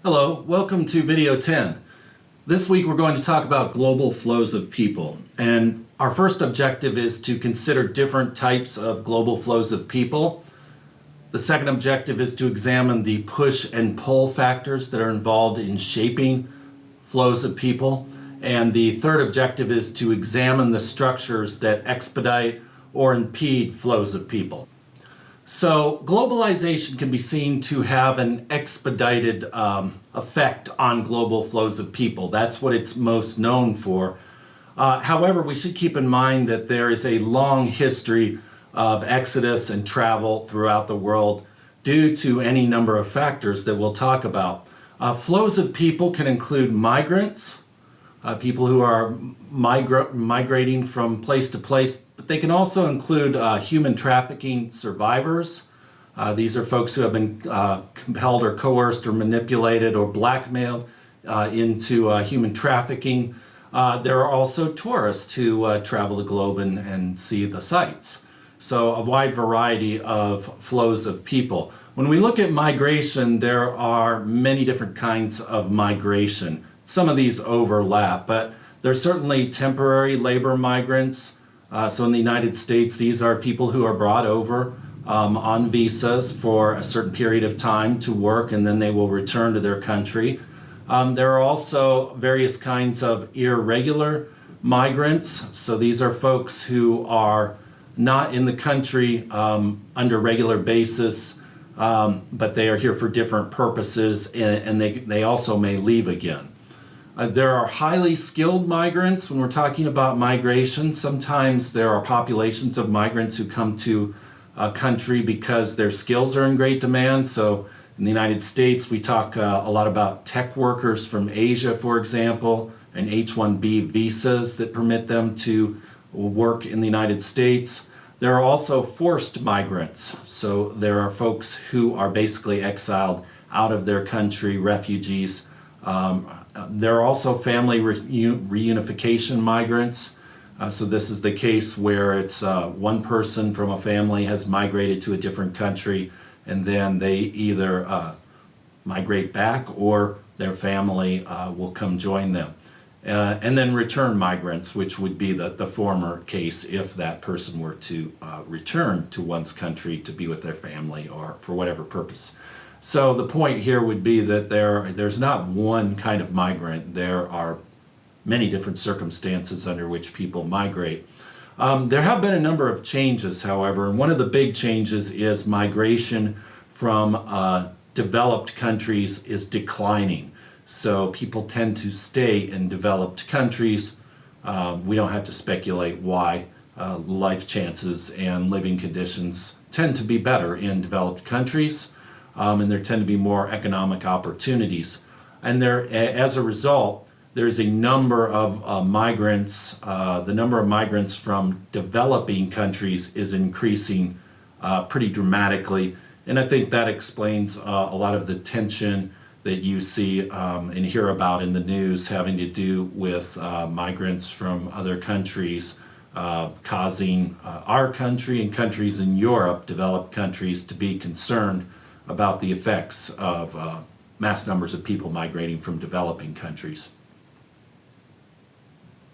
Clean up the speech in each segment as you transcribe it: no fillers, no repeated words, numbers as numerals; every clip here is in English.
Hello, welcome to video 10. This week we're going to talk about global flows of people. And our first objective is to consider different types of global flows of people. The second objective is to examine the push and pull factors that are involved in shaping flows of people. And the third objective is to examine the structures that expedite or impede flows of people. So globalization can be seen to have an expedited effect on global flows of people. That's what it's most known for. However, we should keep in mind that there is a long history of exodus and travel throughout the world due to any number of factors that we'll talk about. Flows of people can include migrants, people who are migrating from place to place, but they can also include human trafficking survivors. These are folks who have been compelled or coerced or manipulated or blackmailed into human trafficking. There are also tourists who travel the globe and see the sights. So a wide variety of flows of people. When we look at migration, there are many different kinds of migration. Some of these overlap, but there's certainly temporary labor migrants. So in the United States, these are people who are brought over on visas for a certain period of time to work, and then they will return to their country. There are also various kinds of irregular migrants. So these are folks who are not in the country under regular basis, but they are here for different purposes, and they also may leave again. There are highly skilled migrants. When we're talking about migration, sometimes there are populations of migrants who come to a country because their skills are in great demand. So in the United States, we talk a lot about tech workers from Asia, for example, and H-1B visas that permit them to work in the United States. There are also forced migrants. So there are folks who are basically exiled out of their country, refugees. There are also family reunification migrants. So this is the case where it's one person from a family has migrated to a different country, and then they either migrate back or their family will come join them. And then return migrants, which would be the former case if that person were to return to one's country to be with their family or for whatever purpose. So the point here would be that there's not one kind of migrant. There are many different circumstances under which people migrate. There have been a number of changes, however, and one of the big changes is migration from developed countries is declining. So people tend to stay in developed countries. We don't have to speculate why. Life chances and living conditions tend to be better in developed countries. And there tend to be more economic opportunities. And there, as a result, there's a number of migrants. The number of migrants from developing countries is increasing pretty dramatically. And I think that explains a lot of the tension that you see and hear about in the news having to do with migrants from other countries causing our country and countries in Europe, developed countries, to be concerned about the effects of mass numbers of people migrating from developing countries.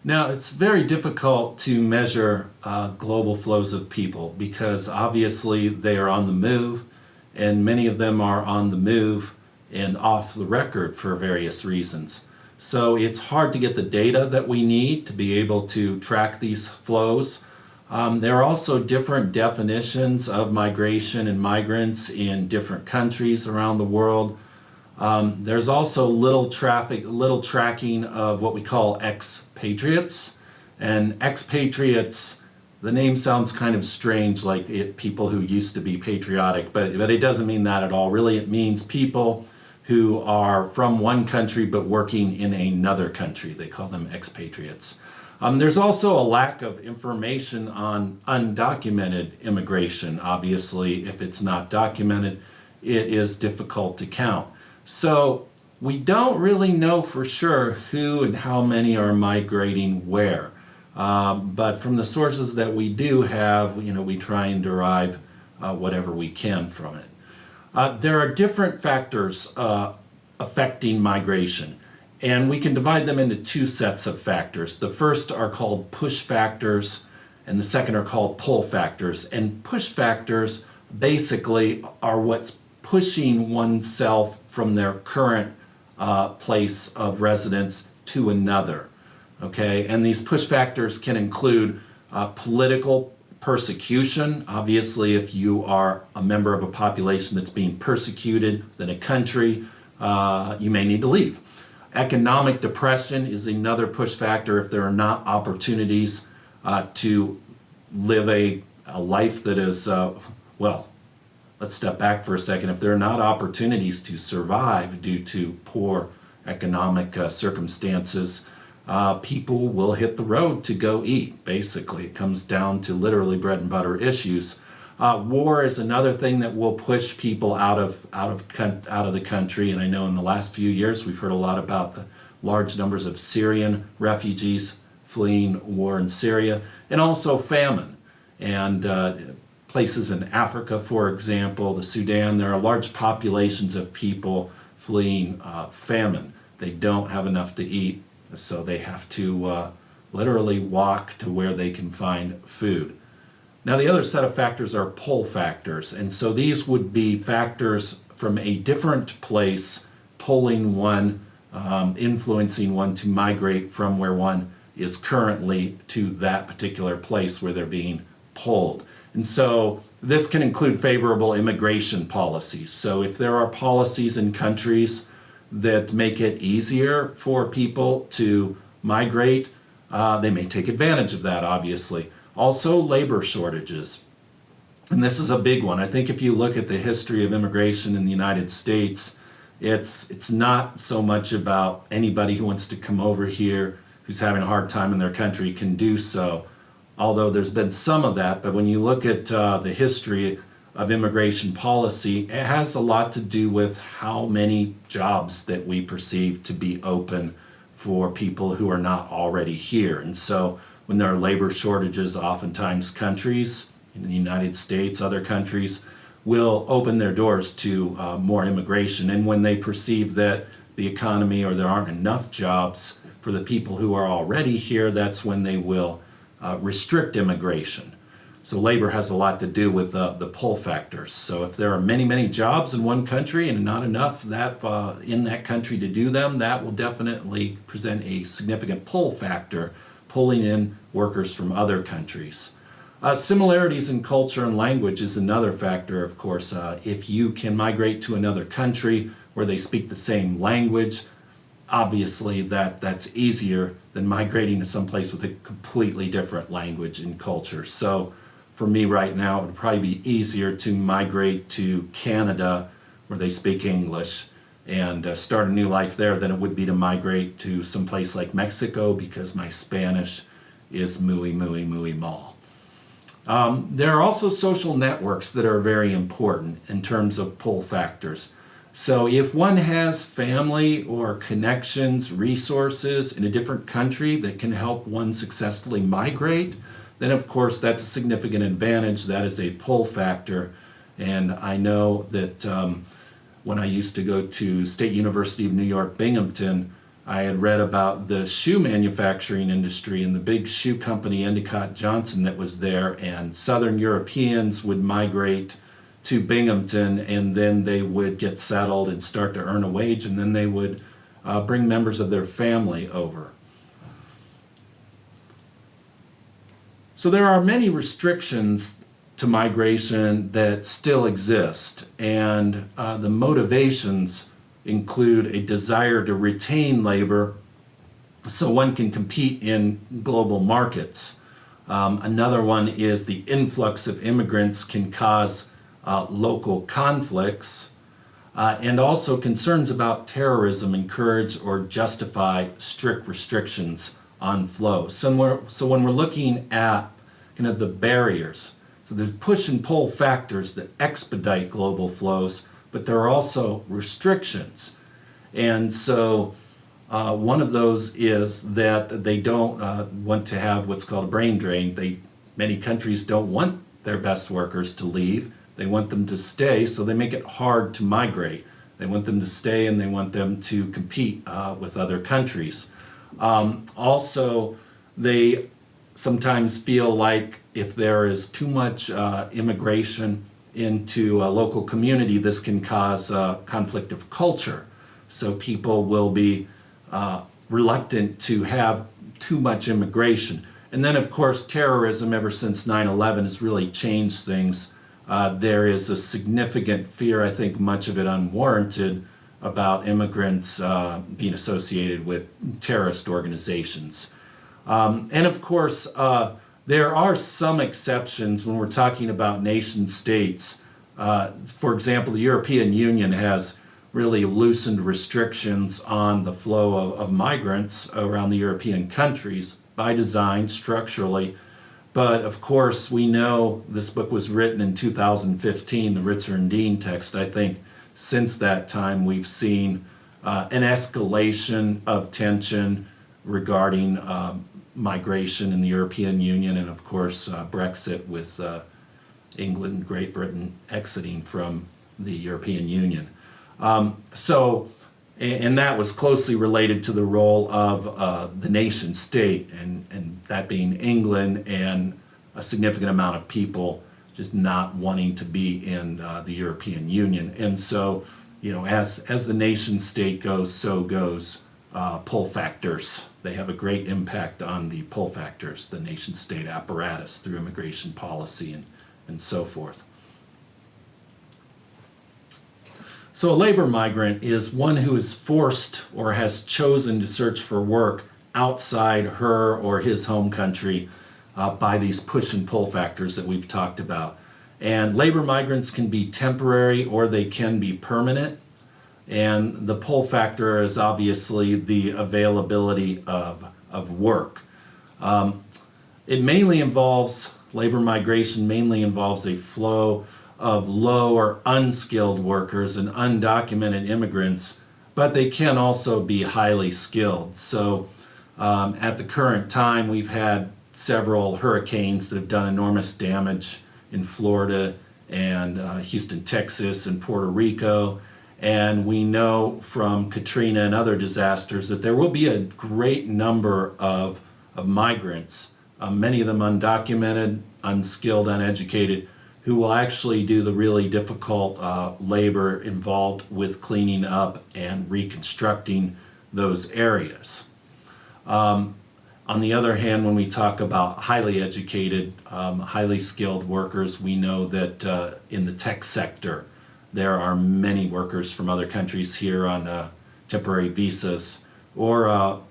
Now, it's very difficult to measure global flows of people because obviously they are on the move, and many of them are on the move and off the record for various reasons. So it's hard to get the data that we need to be able to track these flows. There are also different definitions of migration and migrants in different countries around the world. There's also little tracking of what we call expatriates. And expatriates, the name sounds kind of strange, like people who used to be patriotic, but it doesn't mean that at all. Really, it means people who are from one country but working in another country. They call them expatriates. There's also a lack of information on undocumented immigration. Obviously, if it's not documented, it is difficult to count. So we don't really know for sure who and how many are migrating where. But from the sources that we do have, we try and derive whatever we can from it. There are different factors affecting migration. And we can divide them into two sets of factors. The first are called push factors, and the second are called pull factors. And push factors basically are what's pushing oneself from their current place of residence to another. Okay, and these push factors can include political persecution. Obviously, if you are a member of a population that's being persecuted in a country, you may need to leave. Economic depression is another push factor. If there are not opportunities to live a life that is, well, let's step back for a second. If there are not opportunities to survive due to poor economic circumstances, people will hit the road to go eat. Basically, it comes down to literally bread and butter issues. War is another thing that will push people out of the country, and I know in the last few years we've heard a lot about the large numbers of Syrian refugees fleeing war in Syria, and also famine. And places in Africa, for example, the Sudan, there are large populations of people fleeing famine. They don't have enough to eat, so they have to literally walk to where they can find food. Now, the other set of factors are pull factors, and so these would be factors from a different place pulling one, influencing one to migrate from where one is currently to that particular place where they're being pulled. And so this can include favorable immigration policies. So if there are policies in countries that make it easier for people to migrate, they may take advantage of that, obviously. Also, labor shortages. And this is a big one. I think if you look at the history of immigration in the United States, it's not so much about anybody who wants to come over here who's having a hard time in their country can do so, although there's been some of that. But when you look at the history of immigration policy, it has a lot to do with how many jobs that we perceive to be open for people who are not already here. And so when there are labor shortages, oftentimes countries in the United States, other countries, will open their doors to more immigration. And when they perceive that the economy or there aren't enough jobs for the people who are already here, that's when they will restrict immigration. So labor has a lot to do with the pull factors. So if there are many, many jobs in one country and not enough that in that country to do them, that will definitely present a significant pull factor, pulling in workers from other countries. Similarities in culture and language is another factor, of course. If you can migrate to another country where they speak the same language, obviously that's easier than migrating to someplace with a completely different language and culture. So for me right now, it would probably be easier to migrate to Canada where they speak English and start a new life there than it would be to migrate to some place like Mexico because my Spanish is muy, muy, muy mal. There are also social networks that are very important in terms of pull factors. So if one has family or connections, resources in a different country that can help one successfully migrate, then of course that's a significant advantage. That is a pull factor. And I know that when I used to go to State University of New York, Binghamton, I had read about the shoe manufacturing industry and the big shoe company Endicott Johnson that was there, and Southern Europeans would migrate to Binghamton and then they would get settled and start to earn a wage, and then they would bring members of their family over. So there are many restrictions to migration that still exist, and the motivations include a desire to retain labor so one can compete in global markets. Another one is the influx of immigrants can cause local conflicts, and also concerns about terrorism encourage or justify strict restrictions on flow. So when we're looking at kind of the barriers, so there's push and pull factors that expedite global flows, but there are also restrictions. And so one of those is that they don't want to have what's called a brain drain. Many countries don't want their best workers to leave. They want them to stay, so they make it hard to migrate. They want them to stay, and they want them to compete with other countries. Also, they sometimes feel like if there is too much immigration into a local community, this can cause a conflict of culture. So people will be reluctant to have too much immigration. And then, of course, terrorism ever since 9/11 has really changed things. There is a significant fear, I think much of it unwarranted, about immigrants being associated with terrorist organizations. And of course, there are some exceptions when we're talking about nation states. For example, the European Union has really loosened restrictions on the flow of migrants around the European countries by design, structurally. But of course, we know this book was written in 2015, the Ritzer and Dean text. I think since that time we've seen an escalation of tension regarding migration in the European Union, and of course Brexit with England, Great Britain exiting from the European Union. And that was closely related to the role of the nation state, and that being England, and a significant amount of people just not wanting to be in the European Union. And so, as the nation state goes, so goes pull factors. They have a great impact on the pull factors, the nation state apparatus, through immigration policy and so forth. So a labor migrant is one who is forced or has chosen to search for work outside her or his home country by these push and pull factors that we've talked about. And labor migrants can be temporary or they can be permanent. And the pull factor is obviously the availability of work. Labor migration mainly involves a flow of low or unskilled workers and undocumented immigrants, but they can also be highly skilled. So at the current time, we've had several hurricanes that have done enormous damage in Florida and Houston, Texas, and Puerto Rico. And we know from Katrina and other disasters that there will be a great number of migrants, many of them undocumented, unskilled, uneducated, who will actually do the really difficult labor involved with cleaning up and reconstructing those areas. On the other hand, when we talk about highly educated, highly skilled workers, we know that in the tech sector, there are many workers from other countries here on temporary visas or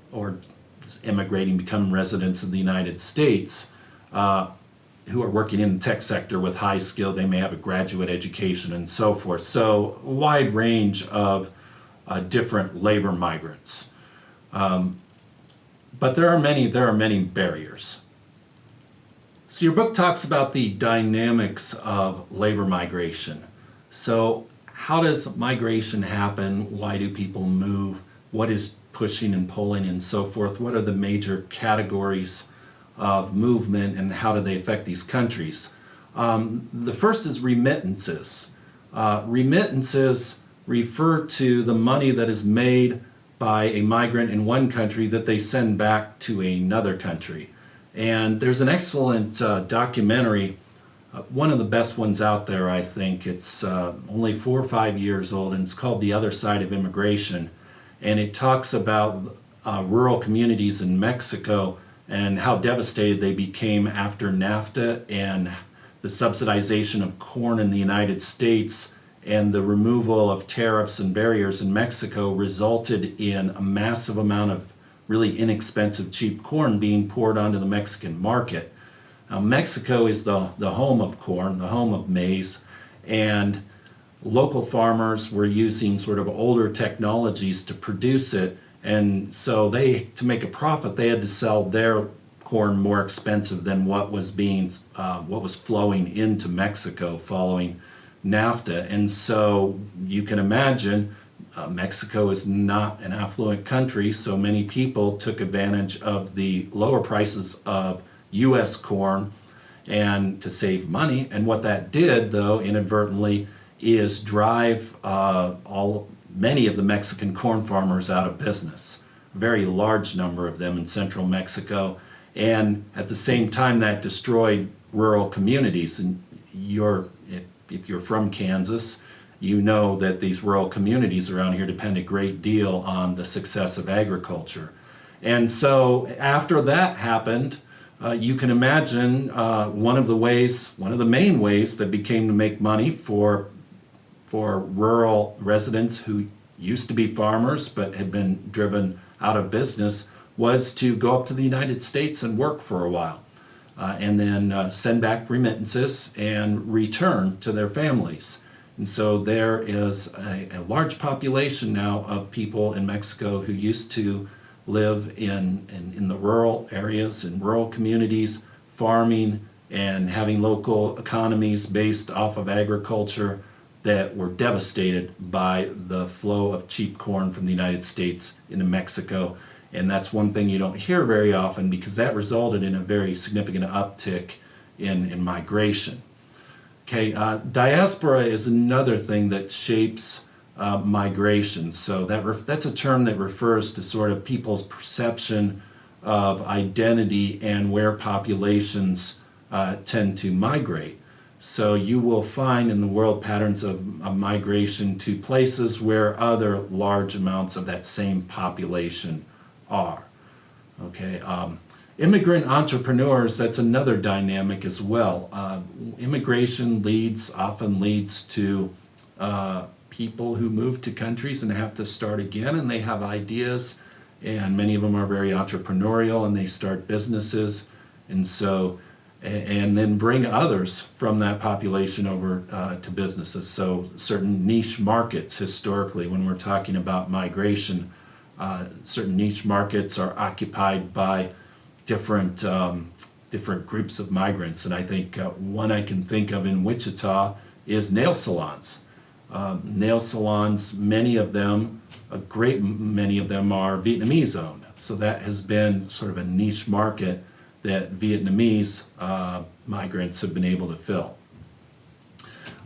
just immigrating, becoming residents of the United States, who are working in the tech sector with high skill. They may have a graduate education and so forth. So a wide range of different labor migrants. But there are many barriers. So your book talks about the dynamics of labor migration. So how does migration happen? Why do people move? What is pushing and pulling and so forth? What are the major categories of movement and how do they affect these countries? The first is remittances. Remittances refer to the money that is made by a migrant in one country that they send back to another country. And there's an excellent documentary, one of the best ones out there, I think. It's only 4 or 5 years old, and it's called The Other Side of Immigration. And it talks about rural communities in Mexico and how devastated they became after NAFTA and the subsidization of corn in the United States and the removal of tariffs and barriers in Mexico resulted in a massive amount of really inexpensive, cheap corn being poured onto the Mexican market. Now, Mexico is the home of corn, the home of maize, and local farmers were using sort of older technologies to produce it, and so to make a profit, they had to sell their corn more expensive than what was flowing into Mexico following NAFTA. And so you can imagine Mexico is not an affluent country, so many people took advantage of the lower prices of U.S. corn and to save money. And what that did, though, inadvertently, is drive all many of the Mexican corn farmers out of business, a very large number of them in central Mexico. And at the same time, that destroyed rural communities. And if you're from Kansas, you know that these rural communities around here depend a great deal on the success of agriculture. And so after that happened, you can imagine one of the main ways that became to make money for rural residents who used to be farmers but had been driven out of business was to go up to the United States and work for a while, and then send back remittances and return to their families. And so there is a large population now of people in Mexico who used to live in the rural areas, in rural communities, farming and having local economies based off of agriculture that were devastated by the flow of cheap corn from the United States into Mexico. And that's one thing you don't hear very often, because that resulted in a very significant uptick in migration. Okay, diaspora is another thing that shapes migration. So that's a term that refers to sort of people's perception of identity and where populations tend to migrate. So you will find in the world patterns of migration to places where other large amounts of that same population are. Okay. Immigrant entrepreneurs, that's another dynamic as well. Immigration often leads to people who move to countries and have to start again, and they have ideas, and many of them are very entrepreneurial, and they start businesses, and then bring others from that population over to businesses. So certain niche markets, historically, when we're talking about migration, certain niche markets are occupied by different groups of migrants. And I think one I can think of in Wichita is nail salons. Nail salons, many of them are Vietnamese owned. So that has been sort of a niche market that Vietnamese migrants have been able to fill.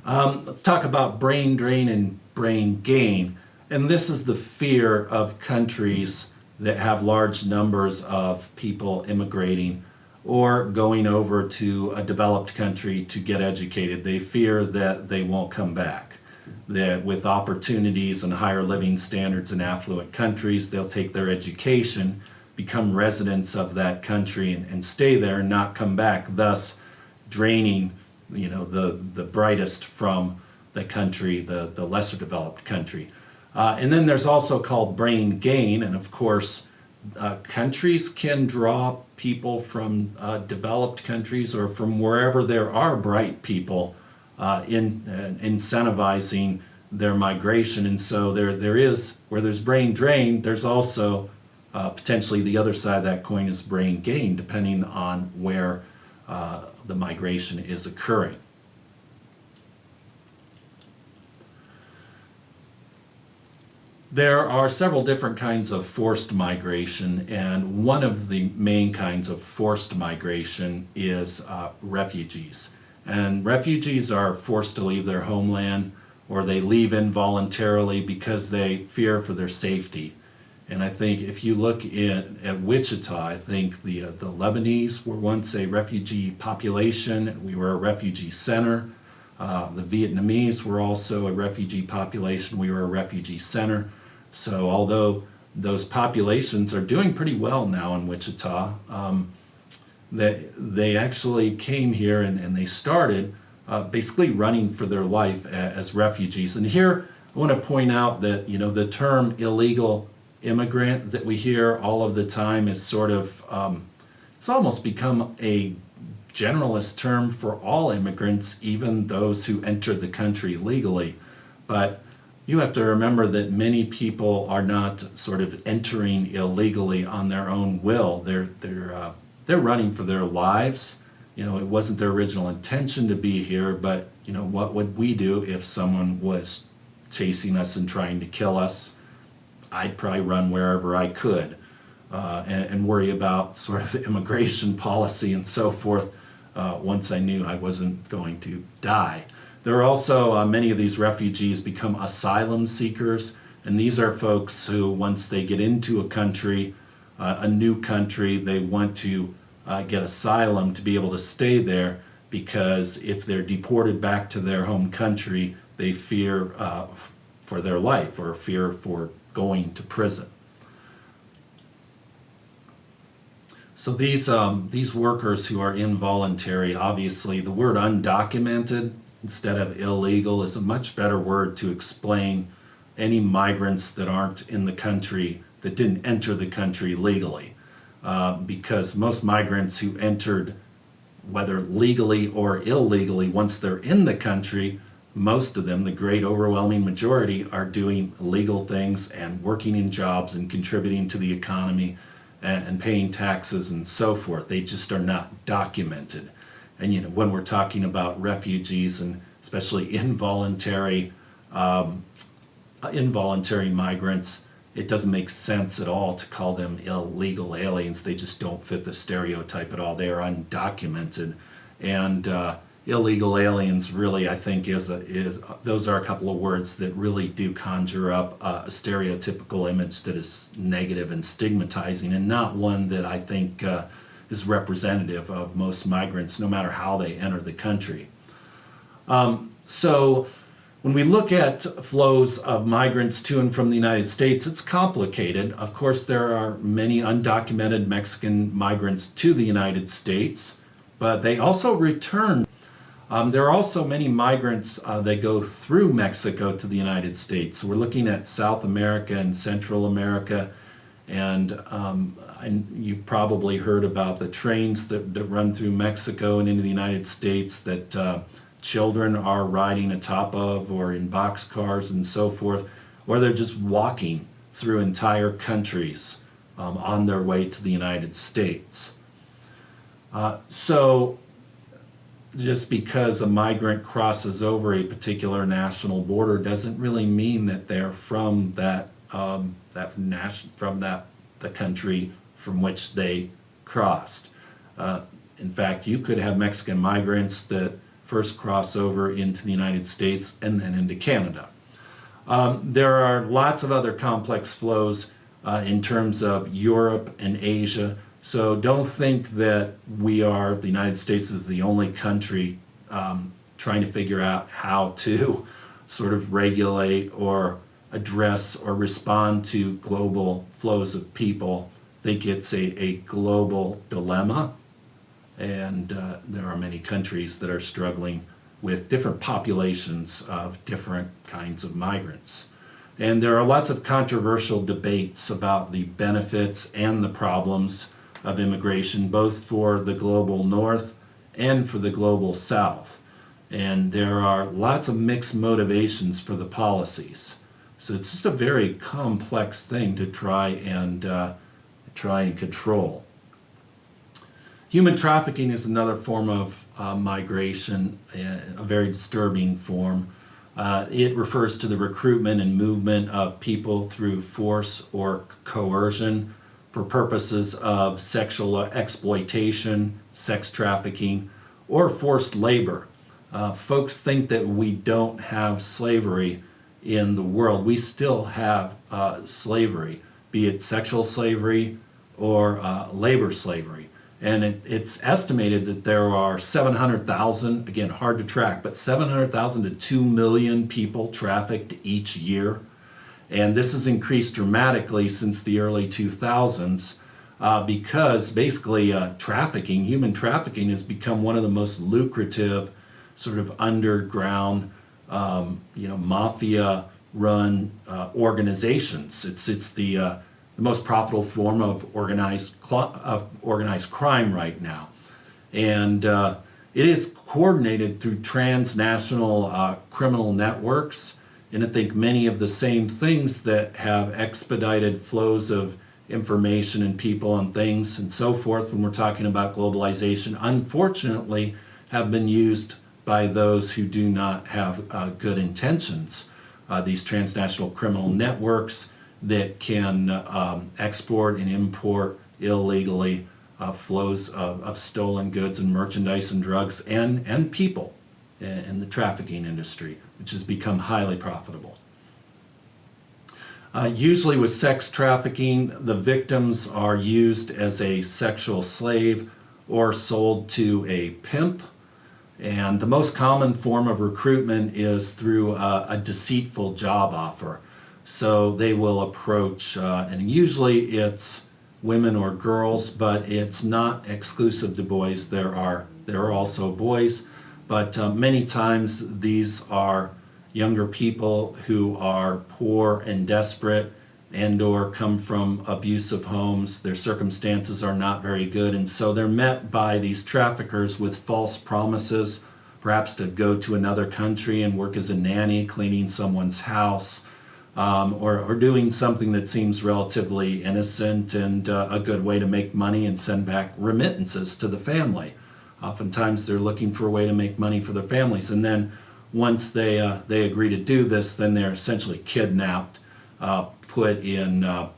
Let's talk about brain drain and brain gain. And this is the fear of countries that have large numbers of people immigrating or going over to a developed country to get educated. They fear that they won't come back, that with opportunities and higher living standards in affluent countries, they'll take their education, become residents of that country, and stay there and not come back, thus draining the brightest from the country, the lesser developed country. And then there's also called brain gain, and of course countries can draw people from developed countries or from wherever there are bright people incentivizing their migration. And so there is, where there's brain drain, there's also potentially the other side of that coin is brain gain, depending on where the migration is occurring. There are several different kinds of forced migration, and one of the main kinds of forced migration is refugees. And refugees are forced to leave their homeland, or they leave involuntarily because they fear for their safety. And I think if you look at Wichita, I think the Lebanese were once a refugee population. We were a refugee center. The Vietnamese were also a refugee population. We were a refugee center. So although those populations are doing pretty well now in Wichita, they actually came here and they started basically running for their life as refugees. And here I want to point out that the term illegal immigrant that we hear all of the time is sort of, it's almost become a generalist term for all immigrants, even those who entered the country legally. But you have to remember that many people are not sort of entering illegally on their own will. They're running for their lives. It wasn't their original intention to be here, but what would we do if someone was chasing us and trying to kill us? I'd probably run wherever I could and worry about sort of immigration policy and so forth once I knew I wasn't going to die. There are also many of these refugees become asylum seekers, And these are folks who, once they get into a country, a new country, they want to get asylum to be able to stay there, because if they're deported back to their home country, they fear for their life or fear for going to prison. So these workers who are involuntary, obviously the word undocumented instead of illegal is a much better word to explain any migrants that aren't in the country, that didn't enter the country legally. Because most migrants who entered, whether legally or illegally, once they're in the country, most of them, the great overwhelming majority, are doing legal things and working in jobs and contributing to the economy and paying taxes and so forth. They just are not documented. And when we're talking about refugees, and especially involuntary migrants, it doesn't make sense at all to call them illegal aliens. They just don't fit the stereotype at all. They are undocumented. And illegal aliens really, I think, those are a couple of words that really do conjure up a stereotypical image that is negative and stigmatizing, and not one that I think is representative of most migrants, no matter how they enter the country. So when we look at flows of migrants to and from the United States, it's complicated. Of course, there are many undocumented Mexican migrants to the United States, but they also return. There are also many migrants that go through Mexico to the United States. So we're looking at South America and Central America, and you've probably heard about the trains that run through Mexico and into the United States that children are riding atop of, or in boxcars and so forth, or they're just walking through entire countries on their way to the United States. So just because a migrant crosses over a particular national border doesn't really mean that they're from the country from which they crossed. In fact, you could have Mexican migrants that first cross over into the United States and then into Canada. There are lots of other complex flows in terms of Europe and Asia. So don't think that the United States is the only country trying to figure out how to sort of regulate or address or respond to global flows of people. I think it's a global dilemma, and there are many countries that are struggling with different populations of different kinds of migrants. And there are lots of controversial debates about the benefits and the problems of immigration, both for the global north and for the global south. And there are lots of mixed motivations for the policies. So it's just a very complex thing to try and control. Human trafficking is another form of migration, a very disturbing form. It refers to the recruitment and movement of people through force or coercion for purposes of sexual exploitation, sex trafficking, or forced labor. Folks think that we don't have slavery in the world. We still have slavery, be it sexual slavery or labor slavery. And it's estimated that there are 700,000, again, hard to track, but 700,000 to 2 million people trafficked each year. And this has increased dramatically since the early 2000s because basically human trafficking has become one of the most lucrative sort of underground, mafia-run organizations. It's the most profitable form of organized crime right now. And it is coordinated through transnational criminal networks. And I think many of the same things that have expedited flows of information and people and things and so forth when we're talking about globalization, unfortunately, have been used by those who do not have good intentions. These transnational criminal networks that can export and import illegally flows of stolen goods and merchandise and drugs and people in the trafficking industry, which has become highly profitable. Usually with sex trafficking, the victims are used as a sexual slave or sold to a pimp. And the most common form of recruitment is through a deceitful job offer. So they will approach, and usually it's women or girls, but it's not exclusive to boys. There are also boys, but many times these are younger people who are poor and desperate and or come from abusive homes. Their circumstances are not very good, and so they're met by these traffickers with false promises, perhaps to go to another country and work as a nanny, cleaning someone's house, or doing something that seems relatively innocent and a good way to make money and send back remittances to the family. Oftentimes they're looking for a way to make money for their families, and then once they agree to do this, then they're essentially kidnapped, put in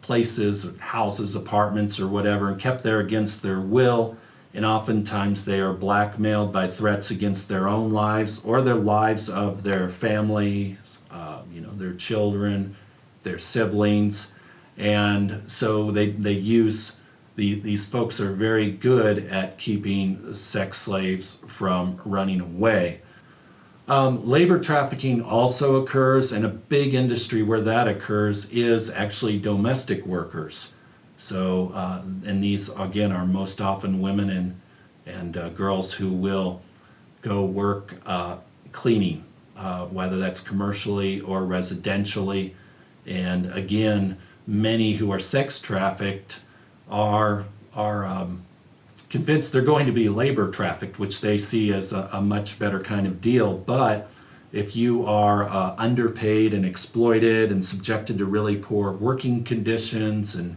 places, houses, apartments, or whatever, and kept there against their will. And oftentimes they are blackmailed by threats against their own lives or their lives of their families, their children, their siblings. And so they use, these folks are very good at keeping sex slaves from running away. Labor trafficking also occurs, and a big industry where that occurs is actually domestic workers. So, and these again are most often women and girls who will go work cleaning, whether that's commercially or residentially. And again, many who are sex trafficked are convinced they're going to be labor trafficked, which they see as a much better kind of deal. But if you are underpaid and exploited and subjected to really poor working conditions and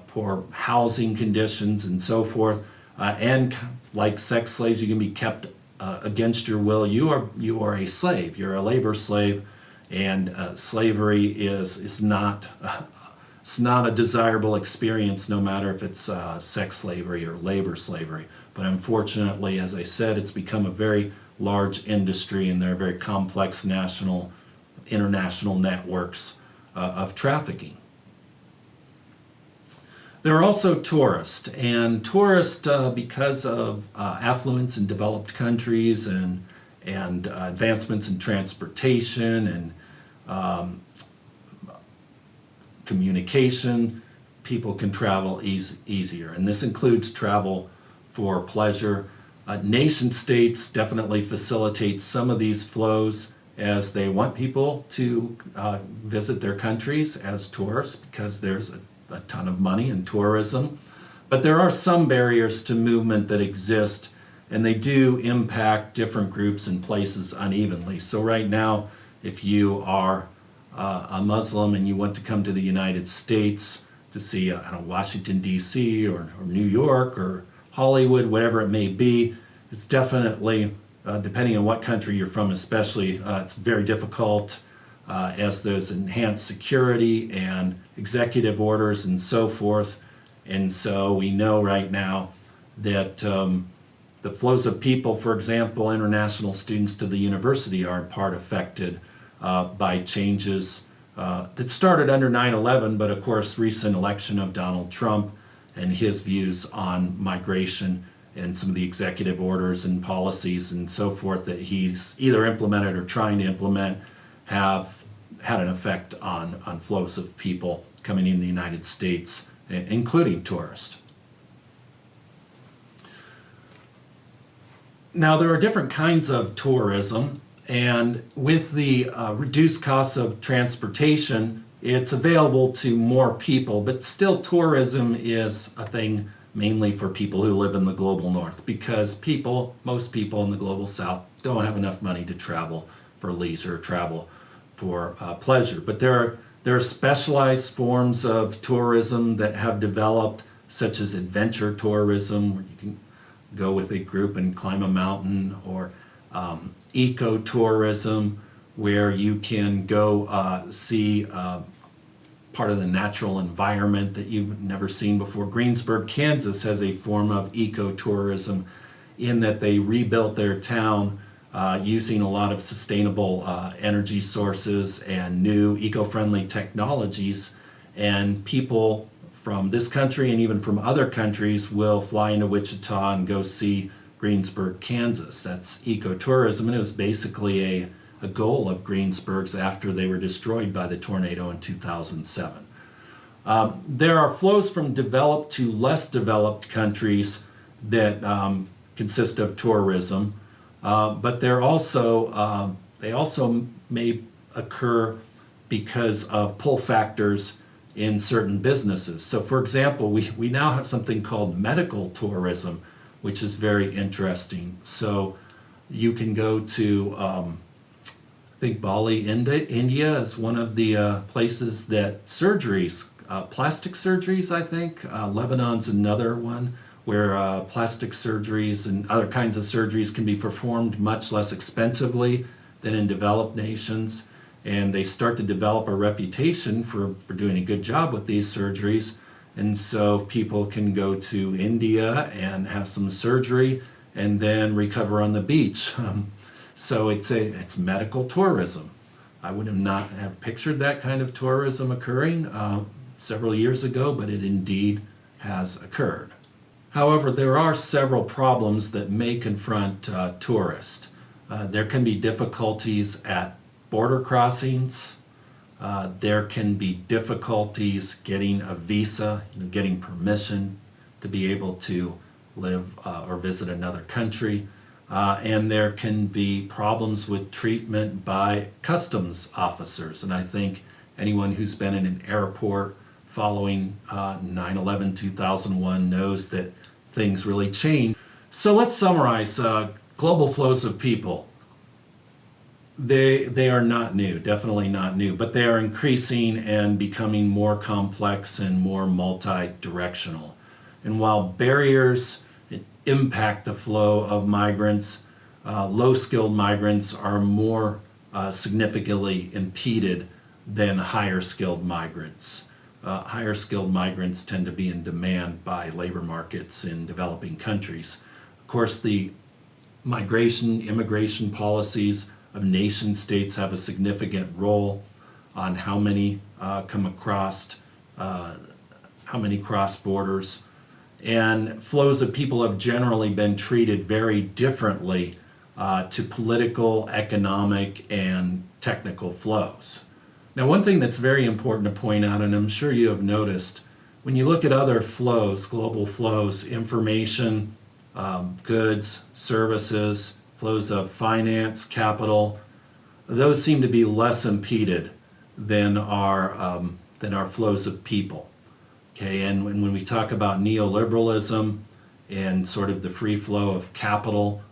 poor housing conditions and so forth, and like sex slaves, you can be kept against your will. You are a slave. You're a labor slave, and slavery is not it's not a desirable experience, no matter if it's sex slavery or labor slavery. But unfortunately, as I said, it's become a very large industry, and there are very complex national, international networks of trafficking. There are also tourists, and tourists, because of affluence in developed countries and advancements in transportation and communication, people can travel easier, and this includes travel for pleasure. Nation states definitely facilitate some of these flows, as they want people to visit their countries as tourists, because there's a ton of money in tourism. But there are some barriers to movement that exist, and they do impact different groups and places unevenly. So right now, if you are a Muslim and you want to come to the United States to see Washington, D.C. or New York or Hollywood, whatever it may be, it's definitely, depending on what country you're from especially, it's very difficult, as there's enhanced security and executive orders and so forth. And so we know right now that the flows of people, for example, international students to the university, are in part affected by changes that started under 9/11, but of course recent election of Donald Trump and his views on migration and some of the executive orders and policies and so forth that he's either implemented or trying to implement have had an effect on flows of people coming in the United States, including tourists. Now, there are different kinds of tourism, and with the reduced costs of transportation, it's available to more people, but still tourism is a thing mainly for people who live in the global north, because most people in the global south don't have enough money to travel for leisure, travel for pleasure. But there are specialized forms of tourism that have developed, such as adventure tourism, where you can go with a group and climb a mountain, or ecotourism, where you can go see part of the natural environment that you've never seen before. Greensburg, Kansas has a form of ecotourism in that they rebuilt their town using a lot of sustainable energy sources and new eco-friendly technologies. And people from this country and even from other countries will fly into Wichita and go see Greensburg, Kansas. That's ecotourism, and it was basically a goal of Greensburg's after they were destroyed by the tornado in 2007. There are flows from developed to less developed countries that consist of tourism, but they also may occur because of pull factors in certain businesses. So for example, we now have something called medical tourism, which is very interesting. So you can go to, I think Bali, India is one of the places that surgeries, plastic surgeries, I think. Lebanon's another one where plastic surgeries and other kinds of surgeries can be performed much less expensively than in developed nations. And they start to develop a reputation for doing a good job with these surgeries. And so people can go to India and have some surgery and then recover on the beach. So it's medical tourism. I would not have pictured that kind of tourism occurring several years ago, but it indeed has occurred. However, there are several problems that may confront tourists. There can be difficulties at border crossings. There can be difficulties getting a visa, getting permission to be able to live or visit another country. And there can be problems with treatment by customs officers. And I think anyone who's been in an airport following 9/11/2001 knows that things really change. So let's summarize global flows of people. They are not new, definitely not new, but they are increasing and becoming more complex and more multi-directional. And while barriers impact the flow of migrants, low-skilled migrants are more significantly impeded than higher-skilled migrants. Higher-skilled migrants tend to be in demand by labor markets in developing countries. Of course, the immigration policies of nation states have a significant role on how many come across, how many cross borders. And flows of people have generally been treated very differently to political, economic, and technical flows. Now, one thing that's very important to point out, and I'm sure you have noticed, when you look at other flows, global flows, information, goods, services, flows of finance, capital, those seem to be less impeded than our flows of people. Okay, and when we talk about neoliberalism and sort of the free flow of capital,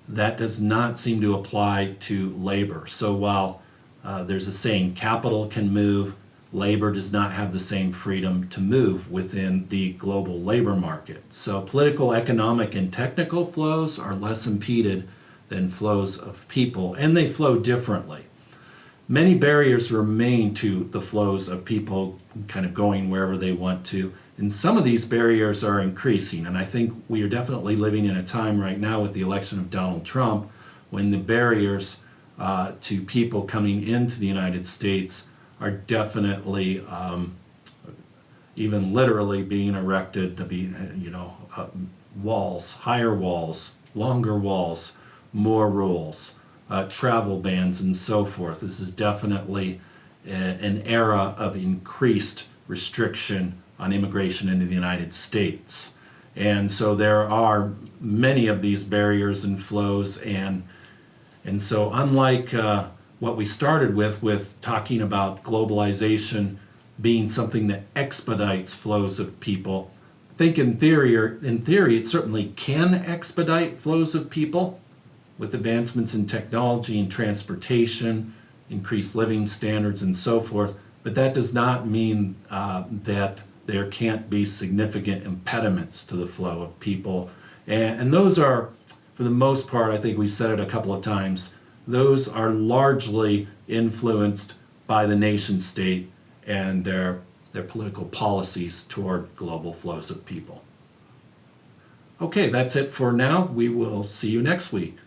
that does not seem to apply to labor. So while there's a saying, capital can move, labor does not have the same freedom to move within the global labor market. So political, economic, and technical flows are less impeded than flows of people, and they flow differently. Many barriers remain to the flows of people kind of going wherever they want to, and some of these barriers are increasing, and I think we are definitely living in a time right now with the election of Donald Trump when the barriers to people coming into the United States are definitely even literally being erected to be, walls, higher walls, longer walls, more rules, travel bans, and so forth. This is definitely an era of increased restriction on immigration into the United States. And so there are many of these barriers and flows, and so unlike what we started with talking about globalization being something that expedites flows of people, I think in theory it certainly can expedite flows of people with advancements in technology and transportation, increased living standards, and so forth, but that does not mean that there can't be significant impediments to the flow of people. And those are, for the most part, I think we've said it a couple of times, those are largely influenced by the nation state and their political policies toward global flows of people. Okay, that's it for now. We will see you next week.